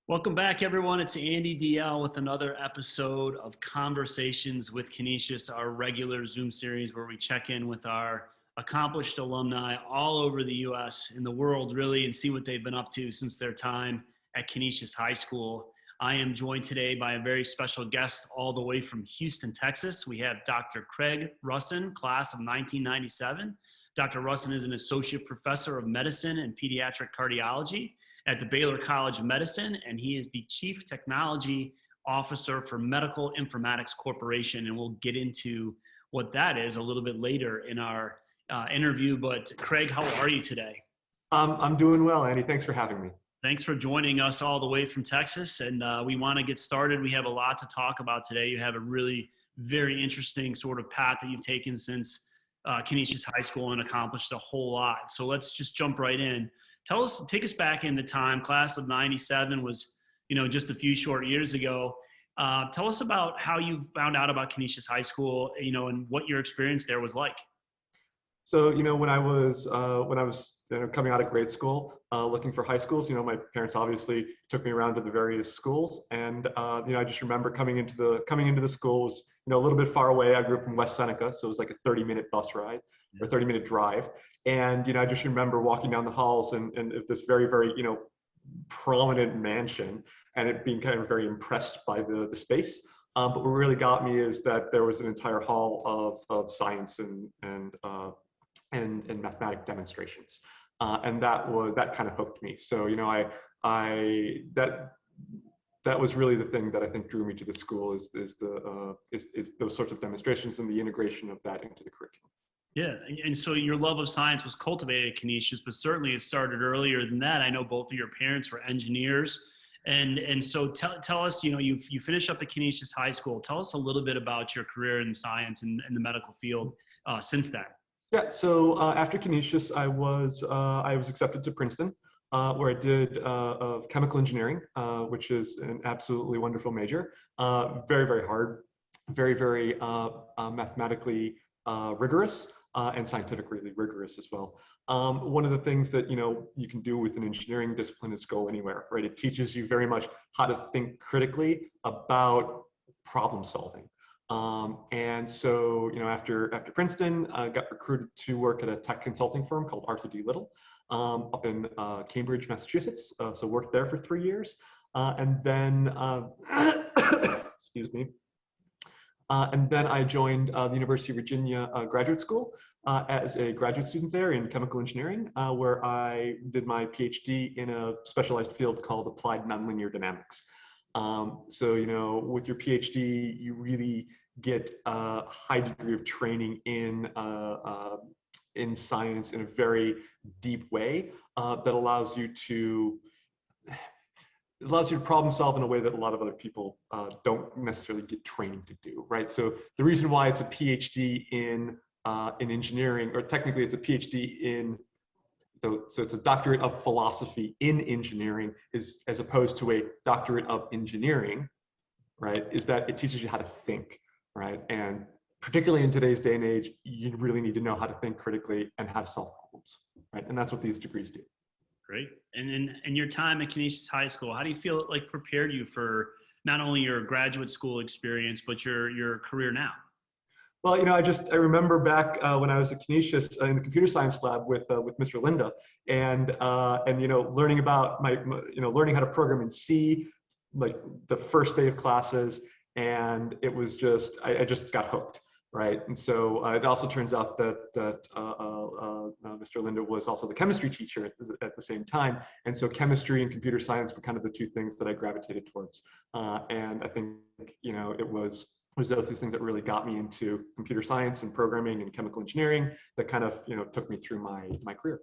Welcome back, everyone. It's Andy Deyell with another episode of Conversations with Canisius, our regular Zoom series where we check in with our accomplished alumni all over the U.S. and the world, really, and see what they've been up to since their time at Canisius High School. I am joined today by a very special guest all the way from Houston, Texas. We have Dr. Craig Rusin, class of 1997. Dr. Rusin is an associate professor of medicine and pediatric cardiology at the Baylor College of Medicine, and he is the Chief Technology Officer for Medical Informatics Corporation, and we'll get into what that is a little bit later in our interview. But Craig, how are you today? I'm doing well, Andy. Thanks for having me. Thanks for joining us all the way from Texas, and we want to get started. We have a lot to talk about today. You have a really very interesting sort of path that you've taken since Canisius High School and accomplished a whole lot. So let's just jump right in. Take us back into time. Class of 97 was, just a few short years ago. Tell us about how you found out about Canisius High School, and what your experience there was like. So, when I was coming out of grade school, looking for high schools, my parents obviously took me around to the various schools, and I just remember coming into the school was a little bit far away. I grew up in West Seneca, so it was like a 30-minute bus ride or 30-minute drive. And, I just remember walking down the halls and this very, very, prominent mansion, and it being kind of very impressed by the space. But what really got me is that there was an entire hall of science and mathematic demonstrations. And that kind of hooked me. So, that was really the thing that I think drew me to the school is those sorts of demonstrations and the integration of that into the curriculum. Yeah, and so your love of science was cultivated at Canisius, but certainly it started earlier than that. I know both of your parents were engineers, and so tell us, you finished up at Canisius High School. Tell us a little bit about your career in science and the medical field since that. Yeah, so after Canisius, I was accepted to Princeton, where I did chemical engineering, which is an absolutely wonderful major. Very, very hard, very, very mathematically rigorous. And scientifically rigorous as well. One of the things that you can do with an engineering discipline is go anywhere, right? It teaches you very much how to think critically about problem solving. And so after Princeton, I got recruited to work at a tech consulting firm called Arthur D. Little up in Cambridge, Massachusetts. So worked there for 3 years, and then excuse me. And then I joined the University of Virginia Graduate School as a graduate student there in chemical engineering, where I did my PhD in a specialized field called applied nonlinear dynamics. So, with your PhD, you really get a high degree of training in science in a very deep way that allows you to problem solve in a way that a lot of other people don't necessarily get training to do, right? So the reason why it's a PhD in engineering, or technically it's a PhD so it's a doctorate of philosophy in engineering, is as opposed to a doctorate of engineering, right? Is that it teaches you how to think, right? And particularly in today's day and age, you really need to know how to think critically and how to solve problems, right? And that's what these degrees do. Great. And in your time at Canisius High School, how do you feel it prepared you for not only your graduate school experience, but your career now? Well, I remember back when I was at Canisius in the computer science lab with Mr. Linda, and learning about learning how to program in C, like the first day of classes, and it was just I just got hooked. Right, and so it also turns out that Mr. Linda was also the chemistry teacher at the same time, and so chemistry and computer science were kind of the two things that I gravitated towards. And I think it was those two things that really got me into computer science and programming and chemical engineering that kind of took me through my career.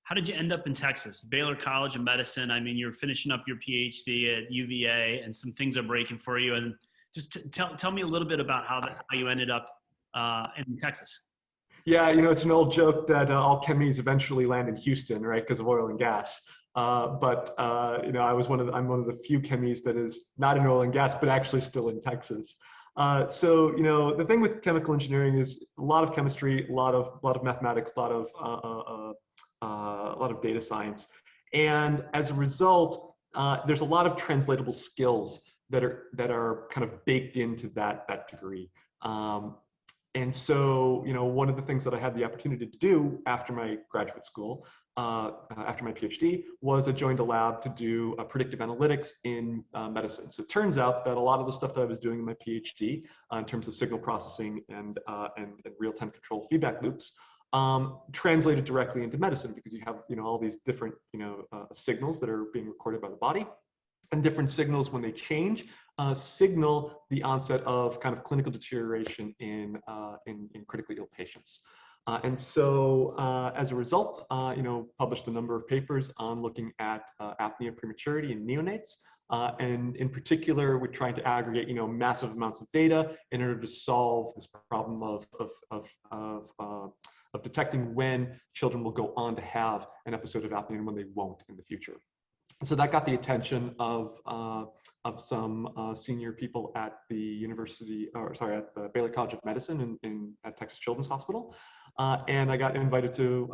How did you end up in Texas, Baylor College of Medicine? I mean, you're finishing up your PhD at UVA, and some things are breaking for you. And just tell me a little bit about how you ended up in Texas. Yeah, it's an old joke that all chemies eventually land in Houston, right, because of oil and gas. But I'm one of the few chemies that is not in oil and gas, but actually still in Texas. So the thing with chemical engineering is a lot of chemistry, a lot of mathematics, a lot of data science, and as a result, there's a lot of translatable skills that are kind of baked into that degree. And so, one of the things that I had the opportunity to do after my graduate school, after my PhD, was I joined a lab to do predictive analytics in medicine. So it turns out that a lot of the stuff that I was doing in my PhD, in terms of signal processing and real-time control feedback loops, translated directly into medicine, because you have all these different signals that are being recorded by the body, and different signals, when they change, signal the onset of kind of clinical deterioration in critically ill patients. And so as a result, published a number of papers on looking at apnea prematurity in neonates. And in particular, we're trying to aggregate, massive amounts of data in order to solve this problem of detecting when children will go on to have an episode of apnea and when they won't in the future. So that got the attention of some senior people at the at the Baylor College of Medicine at Texas Children's Hospital, and I got invited to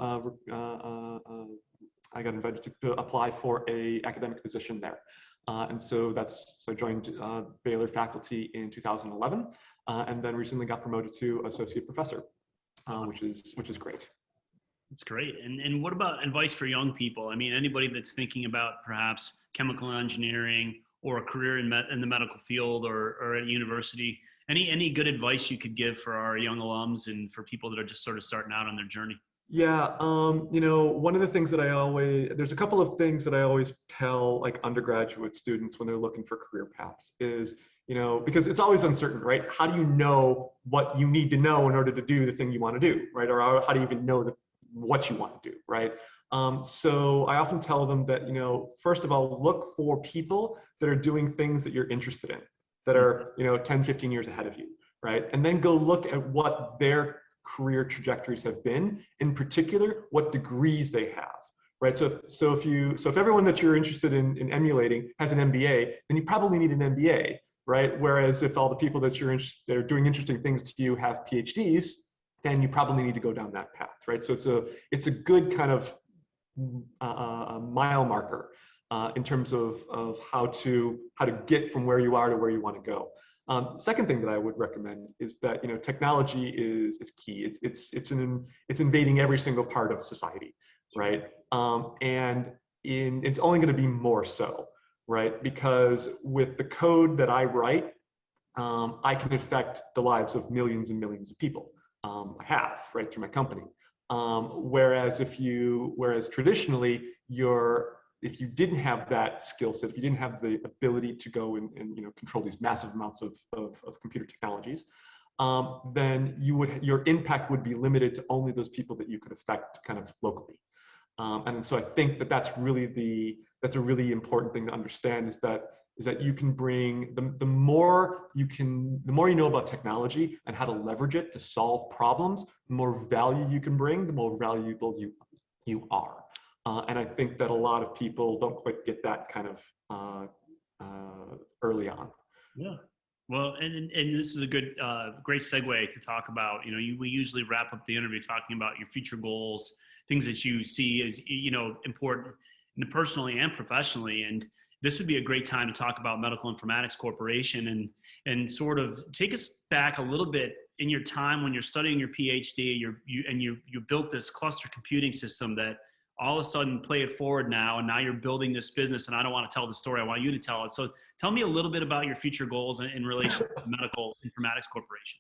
apply for a academic position there, and so I joined Baylor faculty in 2011, and then recently got promoted to associate professor, which is great. That's great. And what about advice for young people? I mean, anybody that's thinking about perhaps chemical engineering or a career in the medical field or at university, any good advice you could give for our young alums and for people that are just sort of starting out on their journey? Yeah, one of the things that there's a couple of things that I always tell like undergraduate students when they're looking for career paths is, because it's always uncertain, right? How do you know what you need to know in order to do the thing you want to do, right? Or how do you even know what you want to do, right? So I often tell them that, first of all, look for people that are doing things that you're interested in, that are, 10, 15 years ahead of you, right? And then go look at what their career trajectories have been, in particular, what degrees they have, right? So if everyone that you're interested in emulating has an MBA, then you probably need an MBA, right? Whereas if all the people that they're doing interesting things to you have PhDs, then you probably need to go down that path, right? So it's a good kind of mile marker in terms of how to get from where you are to where you want to go. Second thing that I would recommend is that technology is key. It's invading every single part of society, right? And it's only going to be more so, right? Because with the code that I write, I can affect the lives of millions and millions of people. I have, right, through my company. Whereas traditionally, if you didn't have that skill set, if you didn't have the ability to go and control these massive amounts of computer technologies, then your impact would be limited to only those people that you could affect kind of locally. And so I think that's a really important thing to understand, is that you can bring the more you know about technology and how to leverage it to solve problems, the more value you can bring, the more valuable you are. And I think that a lot of people don't quite get that kind of early on. Yeah. Well, and this is a good, great segue to talk about, we usually wrap up the interview talking about your future goals, things that you see as, important personally and professionally. And this would be a great time to talk about Medical Informatics Corporation and sort of take us back a little bit in your time when you're studying your PhD, you built this cluster computing system that all of a sudden play it forward now, and now you're building this business, and I don't want to tell the story, I want you to tell it. So tell me a little bit about your future goals in relation to Medical Informatics Corporation.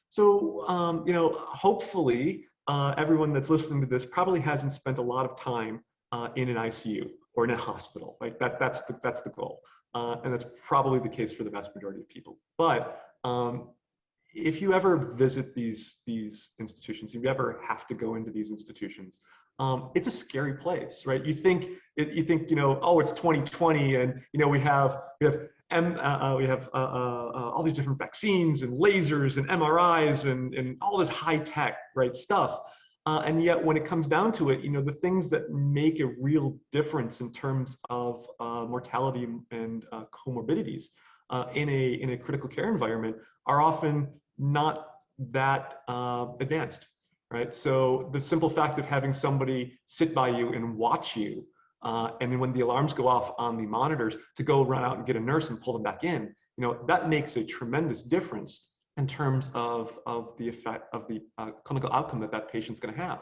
So, hopefully everyone that's listening to this probably hasn't spent a lot of time in an ICU or in a hospital, right? That's the goal. And that's probably the case for the vast majority of people. But if you ever visit these institutions, if you ever have to go into these institutions, it's a scary place, right? You think, oh, it's 2020, and we have all these different vaccines and lasers and MRIs and all this high tech, right, stuff. And yet, when it comes down to it, the things that make a real difference in terms of mortality and comorbidities in a critical care environment are often not that advanced, right? So the simple fact of having somebody sit by you and watch you and then when the alarms go off on the monitors, to go run out and get a nurse and pull them back in, that makes a tremendous difference in terms of the effect of the clinical outcome that patient's going to have.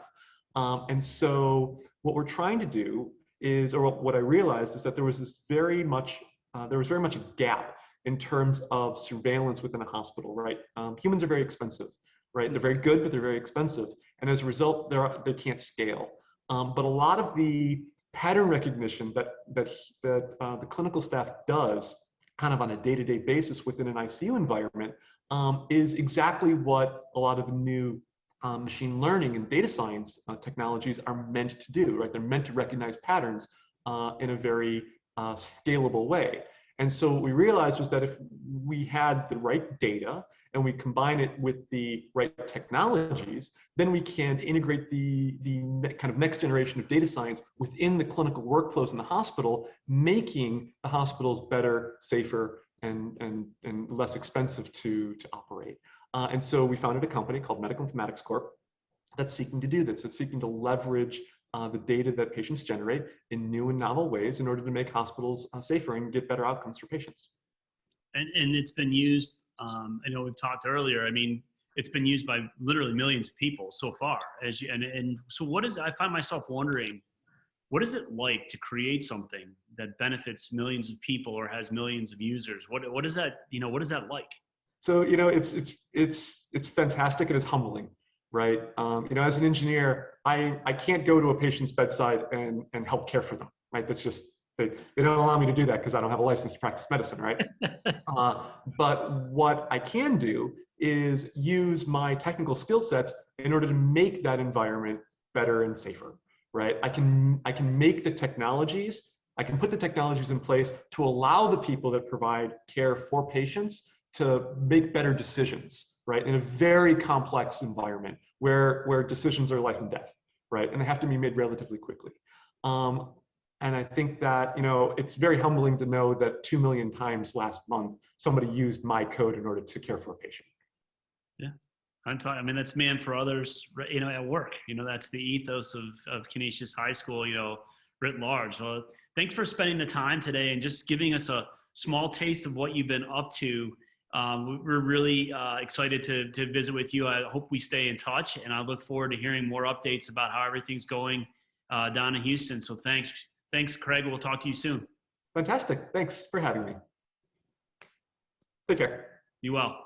And so what we're trying to do is, or what I realized is that there was very much a gap in terms of surveillance within a hospital, right? Humans are very expensive, right? They're very good, but they're very expensive. And as a result, they can't scale. But a lot of the pattern recognition that the clinical staff does kind of on a day-to-day basis within an ICU environment is exactly what a lot of the new machine learning and data science technologies are meant to do, right? They're meant to recognize patterns in a very scalable way. And so what we realized was that if we had the right data and we combine it with the right technologies, then we can integrate the kind of next generation of data science within the clinical workflows in the hospital, making the hospitals better, safer, and less expensive to operate. And so we founded a company called Medical Informatics Corp that's seeking to do this. It's seeking to leverage the data that patients generate in new and novel ways in order to make hospitals safer and get better outcomes for patients. And it's been used, I know we've talked earlier, I mean, it's been used by literally millions of people so far. And so I find myself wondering, what is it like to create something that benefits millions of people or has millions of users? What is that, what is that like? So, it's fantastic and it's humbling. Right. As an engineer, I can't go to a patient's bedside and help care for them. Right. That's just, they don't allow me to do that because I don't have a license to practice medicine. Right. But what I can do is use my technical skill sets in order to make that environment better and safer. Right. I can make the technologies, I can put the technologies in place to allow the people that provide care for patients to make better decisions, right, in a very complex environment where decisions are life and death, right, and they have to be made relatively quickly. And I think that, it's very humbling to know that 2 million times last month, somebody used my code in order to care for a patient. Yeah. I mean, that's man for others, at work, that's the ethos of Canisius High School, writ large. Well, thanks for spending the time today and just giving us a small taste of what you've been up to. We're really excited to visit with you. I hope we stay in touch, and I look forward to hearing more updates about how everything's going down in Houston. So thanks, Craig. We'll talk to you soon. Fantastic. Thanks for having me. Take care. You well.